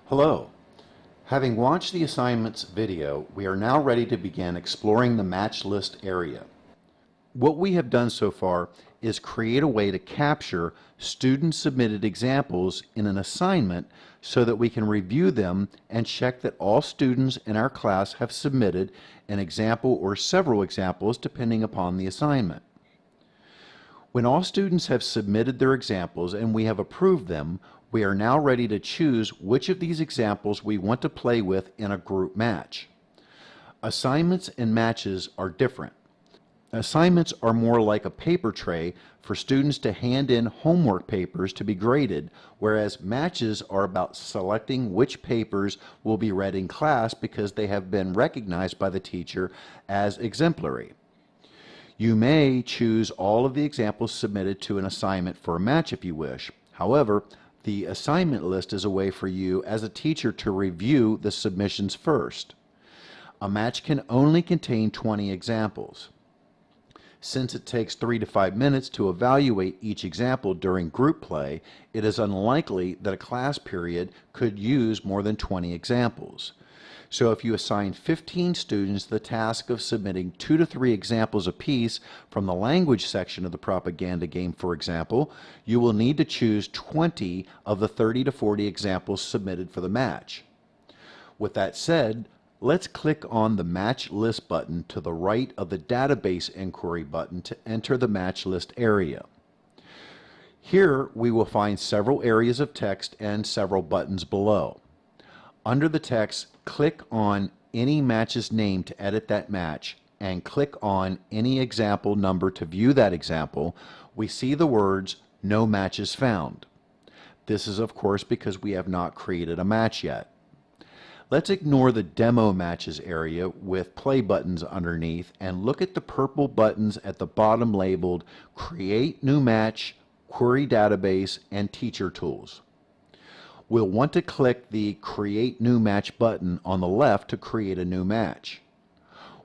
Hello. Having watched the assignments video, we are now ready to begin exploring the match list area. What we have done so far is create a way to capture student-submitted examples in an assignment so that we can review them and check that all students in our class have submitted an example or several examples depending upon the assignment. When all students have submitted their examples and we have approved them, we are now ready to choose which of these examples we want to play with in a group match. Assignments and matches are different. Assignments are more like a paper tray for students to hand in homework papers to be graded, whereas matches are about selecting which papers will be read in class because they have been recognized by the teacher as exemplary. You may choose all of the examples submitted to an assignment for a match if you wish. However, the assignment list is a way for you as a teacher to review the submissions first. A match can only contain 20 examples. Since it takes 3 to 5 minutes to evaluate each example during group play, it is unlikely that a class period could use more than 20 examples. So if you assign 15 students the task of submitting 2 to 3 examples apiece from the language section of the propaganda game, for example, you will need to choose 20 of the 30 to 40 examples submitted for the match. With that said, let's click on the Match List button to the right of the Database Inquiry button to enter the match list area. Here we will find several areas of text and several buttons below. Under the text, click on any match's name to edit that match, and click on any example number to view that example. We see the words, "No matches found." This is of course because we have not created a match yet. Let's ignore the Demo Matches area with play buttons underneath and look at the purple buttons at the bottom labeled Create New Match, Query Database, and Teacher Tools. We'll want to click the Create New Match button on the left to create a new match.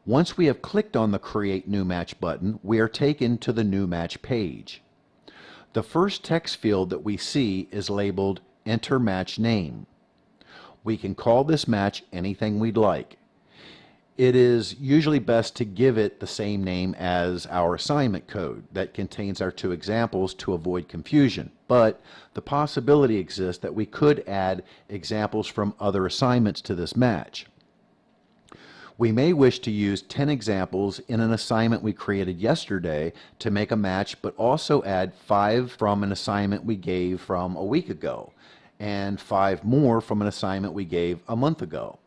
Once we have clicked on the Create New Match button, we are taken to the New Match page. The first text field that we see is labeled Enter Match Name. We can call this match anything we'd like. It is usually best to give it the same name as our assignment code that contains our 2 examples to avoid confusion, but the possibility exists that we could add examples from other assignments to this match. We may wish to use 10 examples in an assignment we created yesterday to make a match, but also add 5 from an assignment we gave from a week ago, and 5 more from an assignment we gave a month ago.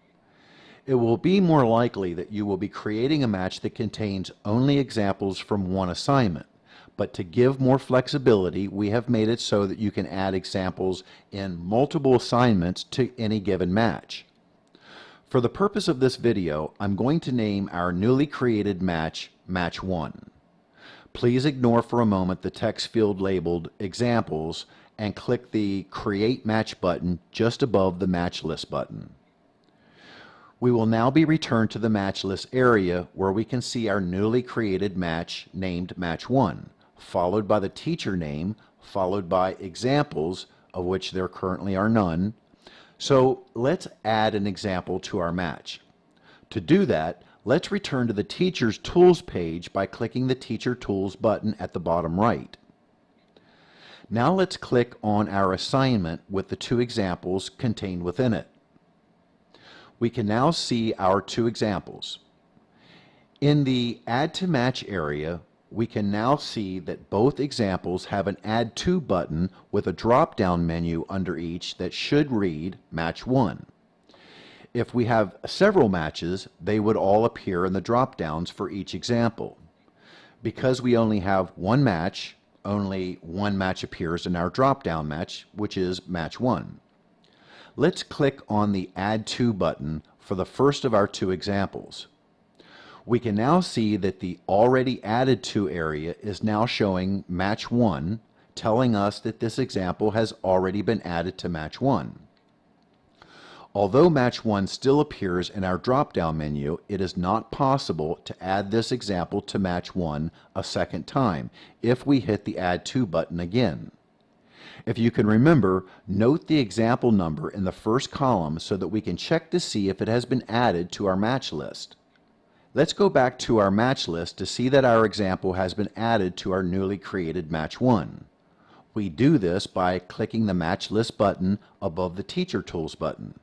It will be more likely that you will be creating a match that contains only examples from one assignment, but to give more flexibility, we have made it so that you can add examples in multiple assignments to any given match. For the purpose of this video, I'm going to name our newly created match, Match 1. Please ignore for a moment the text field labeled Examples and click the Create Match button just above the Match List button. We will now be returned to the match list area where we can see our newly created match named Match 1, followed by the teacher name, followed by examples, of which there currently are none. So let's add an example to our match. To do that, let's return to the Teacher's Tools page by clicking the Teacher Tools button at the bottom right. Now let's click on our assignment with the 2 examples contained within it. We can now see our 2 examples. In the Add to Match area, we can now see that both examples have an Add To button with a drop-down menu under each that should read Match 1. If we have several matches, they would all appear in the drop-downs for each example. Because we only have one match, only one match appears in our drop-down match, which is Match 1. Let's click on the Add To button for the first of our 2 examples. We can now see that the Already Added To area is now showing Match 1, telling us that this example has already been added to Match 1. Although Match 1 still appears in our drop-down menu, it is not possible to add this example to Match 1 a second time if we hit the Add To button again. If you can remember, note the example number in the first column so that we can check to see if it has been added to our match list. Let's go back to our match list to see that our example has been added to our newly created match 1. We do this by clicking the Match List button above the Teacher Tools button.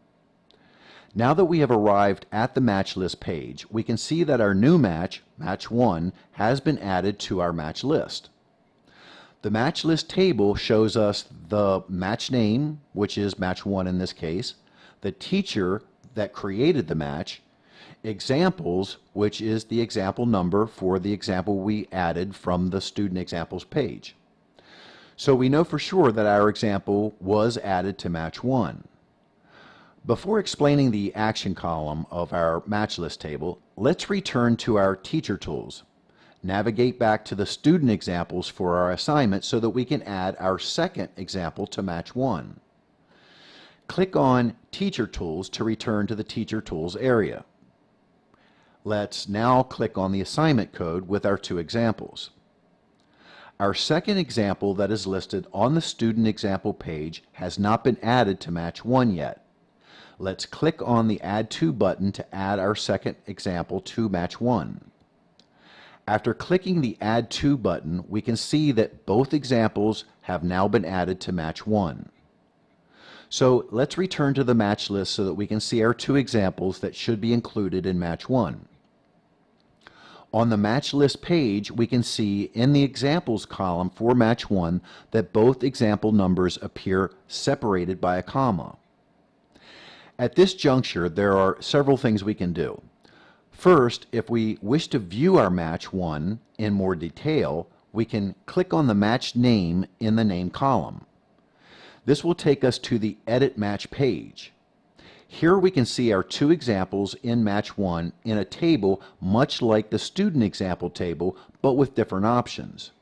Now that we have arrived at the match list page, we can see that our new match, match 1, has been added to our match list. The match list table shows us the match name, which is match 1 in this case, the teacher that created the match, examples, which is the example number for the example we added from the student examples page. So we know for sure that our example was added to match 1. Before explaining the action column of our match list table, let's return to our teacher tools. Navigate back to the student examples for our assignment so that we can add our second example to match 1. Click on Teacher Tools to return to the Teacher Tools area. Let's now click on the assignment code with our 2 examples. Our second example that is listed on the student example page has not been added to match 1 yet. Let's click on the Add To button to add our second example to match 1. After clicking the Add To button, we can see that both examples have now been added to match 1. So let's return to the match list so that we can see our 2 examples that should be included in match 1. On the match list page, we can see in the examples column for match 1 that both example numbers appear separated by a comma. At this juncture, there are several things we can do. First, if we wish to view our match 1 in more detail, we can click on the match name in the name column. This will take us to the Edit Match page. Here we can see our 2 examples in match 1 in a table much like the student example table, but with different options.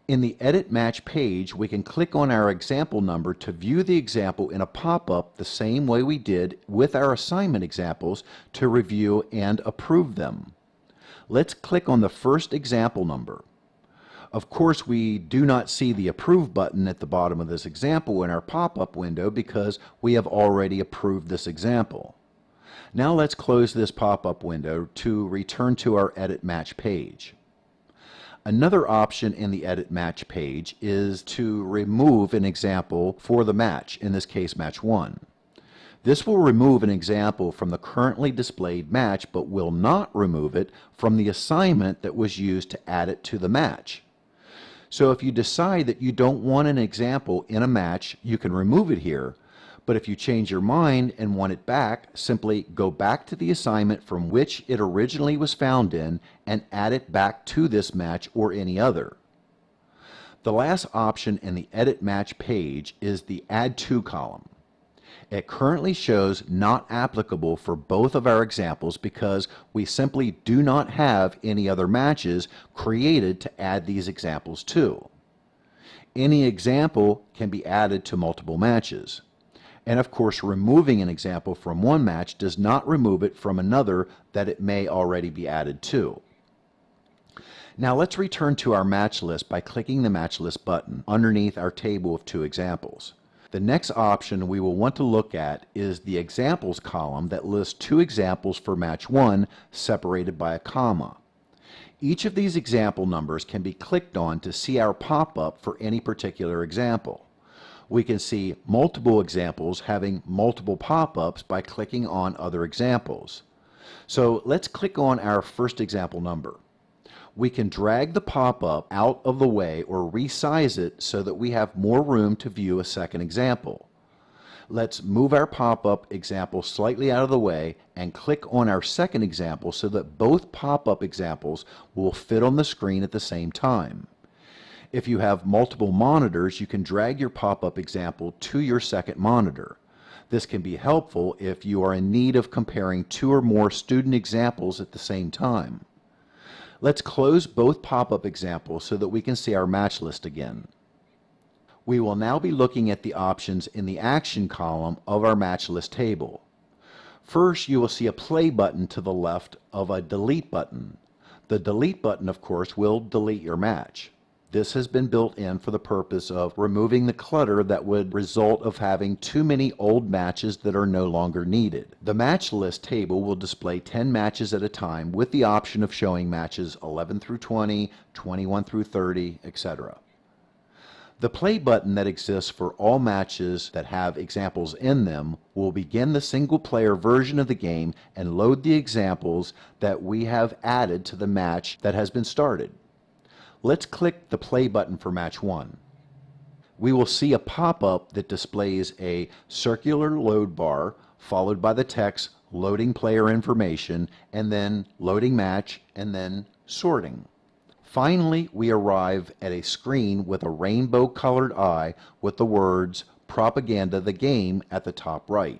In the Edit Match page, we can click on our example number to view the example in a pop-up the same way we did with our assignment examples to review and approve them. Let's click on the first example number. Of course, we do not see the Approve button at the bottom of this example in our pop-up window because we have already approved this example. Now let's close this pop-up window to return to our Edit Match page. Another option in the Edit Match page is to remove an example for the match, in this case match 1. This will remove an example from the currently displayed match, but will not remove it from the assignment that was used to add it to the match. So if you decide that you don't want an example in a match, you can remove it here. But if you change your mind and want it back, simply go back to the assignment from which it originally was found in and add it back to this match or any other. The last option in the Edit Match page is the Add To column. It currently shows not applicable for both of our examples because we simply do not have any other matches created to add these examples to. Any example can be added to multiple matches. And of course, removing an example from one match does not remove it from another that it may already be added to. Now let's return to our match list by clicking the Match List button underneath our table of 2 examples. The next option we will want to look at is the Examples column that lists 2 examples for match 1 separated by a comma. Each of these example numbers can be clicked on to see our pop-up for any particular example. We can see multiple examples having multiple pop-ups by clicking on other examples. So let's click on our first example number. We can drag the pop-up out of the way or resize it so that we have more room to view a second example. Let's move our pop-up example slightly out of the way and click on our second example so that both pop-up examples will fit on the screen at the same time. If you have multiple monitors, you can drag your pop-up example to your second monitor. This can be helpful if you are in need of comparing 2 or more student examples at the same time. Let's close both pop-up examples so that we can see our match list again. We will now be looking at the options in the Action column of our match list table. First, you will see a Play button to the left of a Delete button. The Delete button, of course, will delete your match. This has been built in for the purpose of removing the clutter that would result of having too many old matches that are no longer needed. The match list table will display 10 matches at a time with the option of showing matches 11 through 20, 21 through 30, etc. The play button that exists for all matches that have examples in them will begin the single-player version of the game and load the examples that we have added to the match that has been started. Let's click the play button for match 1. We will see a pop-up that displays a circular load bar followed by the text loading player information and then loading match and then sorting. Finally, we arrive at a screen with a rainbow-colored eye with the words Propaganda the Game at the top right.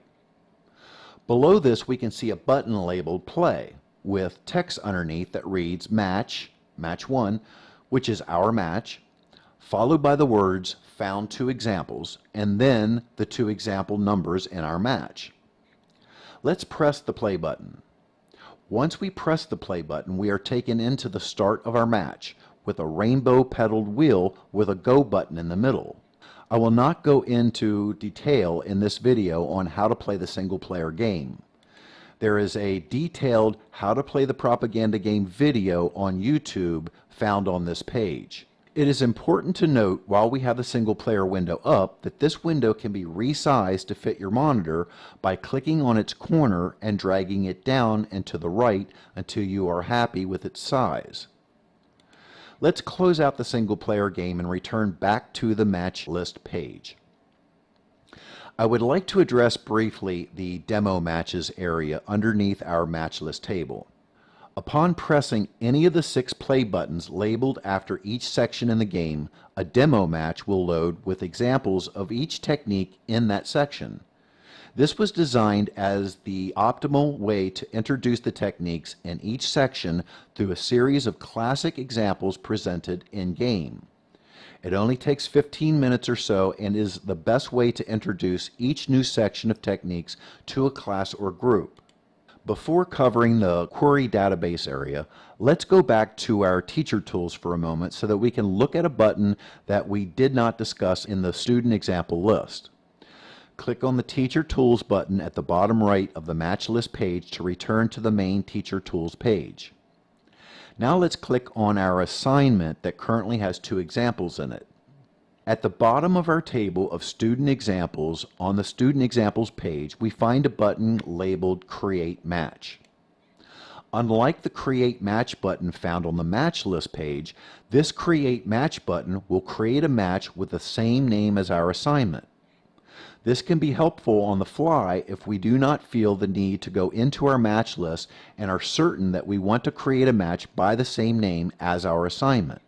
Below this, we can see a button labeled Play with text underneath that reads Match, Match 1, which is our match, followed by the words Found 2 examples, and then the 2 example numbers in our match. Let's press the play button. Once we press the play button, we are taken into the start of our match with a rainbow pedaled wheel with a go button in the middle. I will not go into detail in this video on how to play the single player game. There is a detailed how to play the propaganda game video on YouTube found on this page. It is important to note while we have the single player window up that this window can be resized to fit your monitor by clicking on its corner and dragging it down and to the right until you are happy with its size. Let's close out the single player game and return back to the match list page. I would like to address briefly the demo matches area underneath our match list table. Upon pressing any of the 6 play buttons labeled after each section in the game, a demo match will load with examples of each technique in that section. This was designed as the optimal way to introduce the techniques in each section through a series of classic examples presented in-game. It only takes 15 minutes or so and is the best way to introduce each new section of techniques to a class or group. Before covering the query database area, let's go back to our teacher tools for a moment so that we can look at a button that we did not discuss in the student example list. Click on the Teacher Tools button at the bottom right of the match list page to return to the main Teacher Tools page. Now let's click on our assignment that currently has 2 examples in it. At the bottom of our table of student examples on the Student Examples page, we find a button labeled Create Match. Unlike the Create Match button found on the Match List page, this Create Match button will create a match with the same name as our assignment. This can be helpful on the fly if we do not feel the need to go into our match list and are certain that we want to create a match by the same name as our assignment.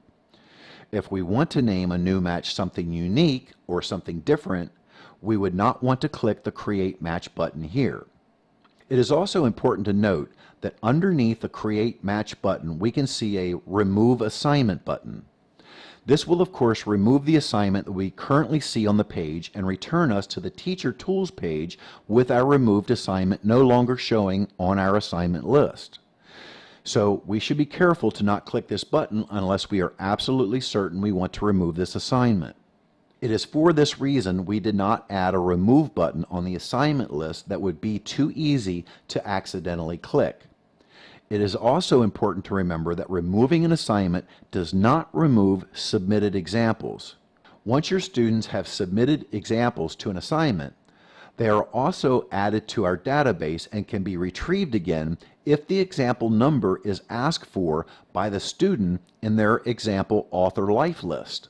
If we want to name a new match something unique or something different, we would not want to click the Create Match button here. It is also important to note that underneath the Create Match button we can see a Remove Assignment button. This will of course remove the assignment that we currently see on the page and return us to the Teacher Tools page with our removed assignment no longer showing on our assignment list. So we should be careful to not click this button unless we are absolutely certain we want to remove this assignment. It is for this reason we did not add a remove button on the assignment list that would be too easy to accidentally click. It is also important to remember that removing an assignment does not remove submitted examples. Once your students have submitted examples to an assignment, they are also added to our database and can be retrieved again if the example number is asked for by the student in their example author life list.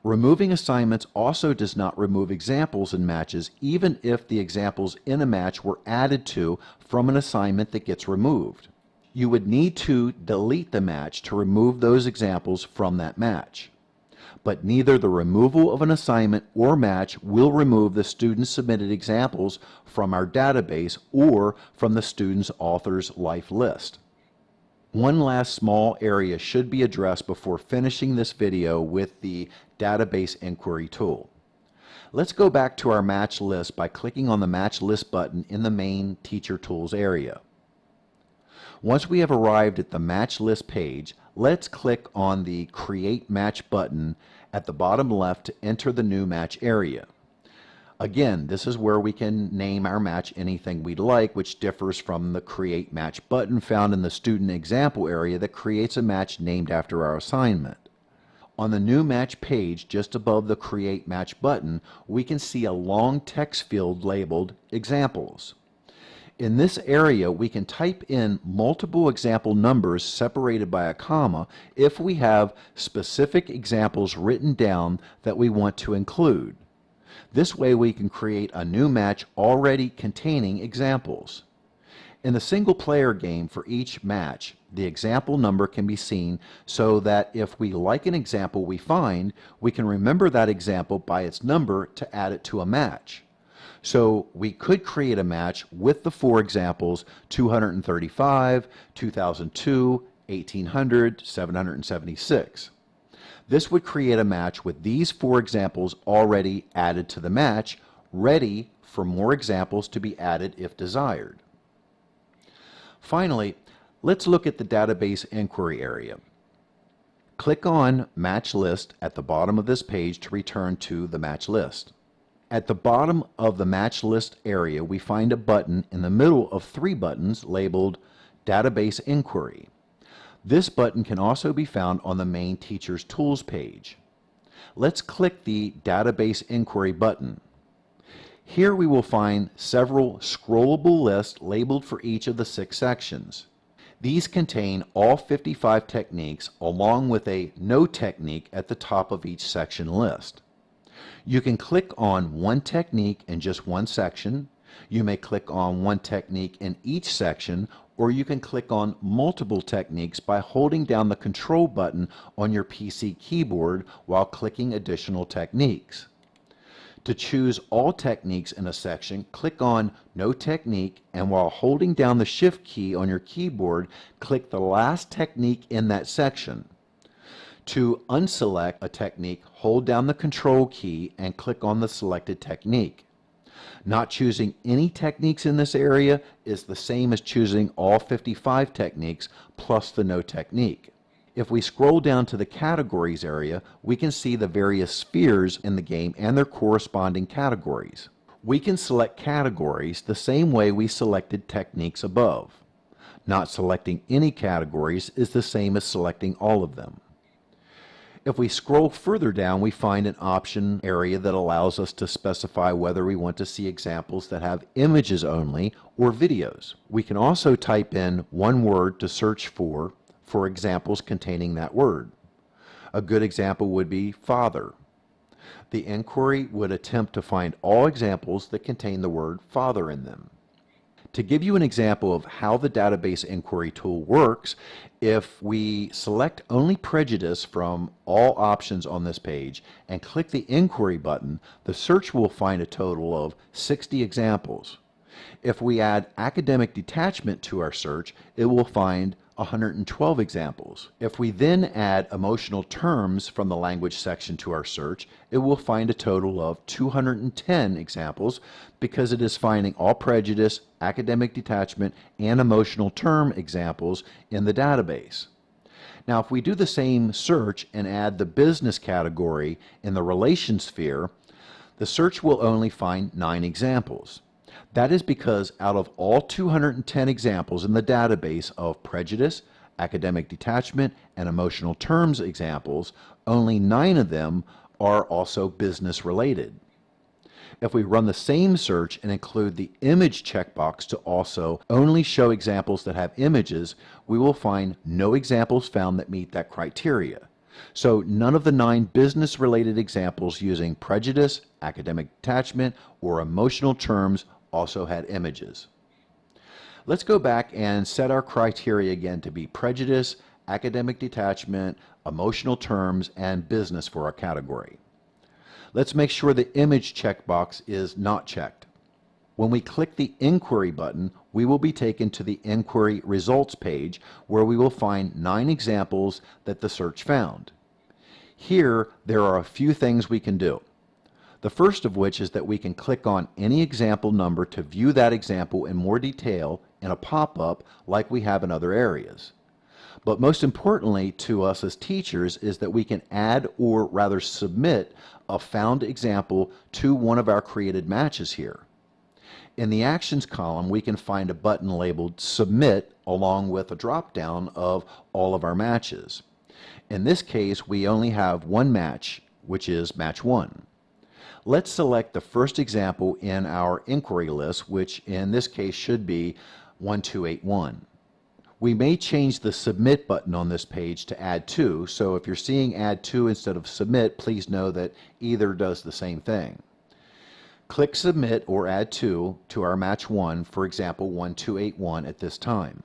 Removing assignments also does not remove examples in matches even if the examples in a match were added to from an assignment that gets removed. You would need to delete the match to remove those examples from that match. But neither the removal of an assignment or match will remove the student submitted examples from our database or from the student's author's life list. One last small area should be addressed before finishing this video with the database inquiry tool. Let's go back to our match list by clicking on the Match List button in the main Teacher Tools area. Once we have arrived at the Match List page, let's click on the Create Match button at the bottom left to enter the new match area. Again, this is where we can name our match anything we'd like, which differs from the Create Match button found in the Student Example area that creates a match named after our assignment. On the New Match page, just above the Create Match button, we can see a long text field labeled Examples. In this area, we can type in multiple example numbers separated by a comma if we have specific examples written down that we want to include. This way we can create a new match already containing examples. In the single-player game for each match, the example number can be seen so that if we like an example we find, we can remember that example by its number to add it to a match. So we could create a match with the 4 examples: 235, 2002, 1800, 776. This would create a match with these 4 examples already added to the match, ready for more examples to be added if desired. Finally, let's look at the database inquiry area. Click on Match List at the bottom of this page to return to the match list. At the bottom of the match list area, we find a button in the middle of 3 buttons labeled Database Inquiry. This button can also be found on the main Teacher's Tools page. Let's click the Database Inquiry button. Here we will find several scrollable lists labeled for each of the 6 sections. These contain all 55 techniques along with a No technique at the top of each section list. You can click on one technique in just one section. You may click on one technique in each section, or you can click on multiple techniques by holding down the Control button on your PC keyboard while clicking additional techniques. To choose all techniques in a section, click on No Technique, and while holding down the Shift key on your keyboard, click the last technique in that section. To unselect a technique, hold down the Control key and click on the selected technique. Not choosing any techniques in this area is the same as choosing all 55 techniques plus the No technique. If we scroll down to the Categories area, we can see the various spheres in the game and their corresponding categories. We can select categories the same way we selected techniques above. Not selecting any categories is the same as selecting all of them. If we scroll further down, we find an option area that allows us to specify whether we want to see examples that have images only or videos. We can also type in one word to search for examples containing that word. A good example would be father. The inquiry would attempt to find all examples that contain the word father in them. To give you an example of how the database inquiry tool works, if we select only prejudice from all options on this page and click the inquiry button, the search will find a total of 60 examples. If we add academic detachment to our search, it will find 112 examples. If we then add emotional terms from the language section to our search, it will find a total of 210 examples because it is finding all prejudice, academic detachment, and emotional term examples in the database. Now, if we do the same search and add the business category in the relation sphere, the search will only find 9 examples. That is because out of all 210 examples in the database of prejudice, academic detachment, and emotional terms examples, only 9 of them are also business related. If we run the same search and include the image checkbox to also only show examples that have images, we will find no examples found that meet that criteria. So none of the 9 business-related examples using prejudice, academic detachment, or emotional terms also had images. Let's go back and set our criteria again to be prejudice, academic detachment, emotional terms, and business for our category. Let's make sure the image checkbox is not checked. When we click the Inquiry button, we will be taken to the Inquiry Results page where we will find 9 examples that the search found. Here, there are a few things we can do. The first of which is that we can click on any example number to view that example in more detail in a pop-up like we have in other areas. But most importantly to us as teachers is that we can add, or rather submit, a found example to one of our created matches here. In the Actions column, we can find a button labeled Submit along with a drop-down of all of our matches. In this case, we only have one match, which is Match 1. Let's select the first example in our inquiry list, which in this case should be 1281. We may change the Submit button on this page to Add To, so if you're seeing Add To instead of Submit, please know that either does the same thing. Click Submit or Add To our Match 1, for example 1281 at this time.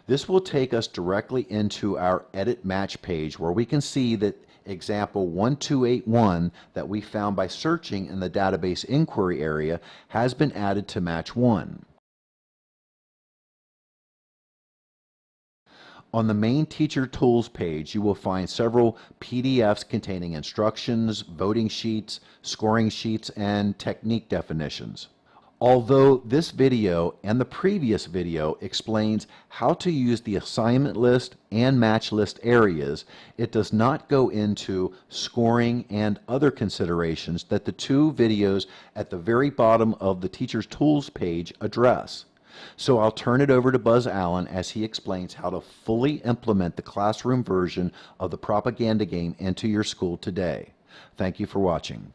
This will take us directly into our Edit Match page where we can see that example 1281 that we found by searching in the database inquiry area has been added to Match 1. On the main Teacher Tools page, you will find several PDFs containing instructions, voting sheets, scoring sheets, and technique definitions. Although this video and the previous video explains how to use the assignment list and match list areas, it does not go into scoring and other considerations that the two videos at the very bottom of the Teacher's Tools page address. So I'll turn it over to Buzz Allen as he explains how to fully implement the classroom version of the propaganda game into your school today. Thank you for watching.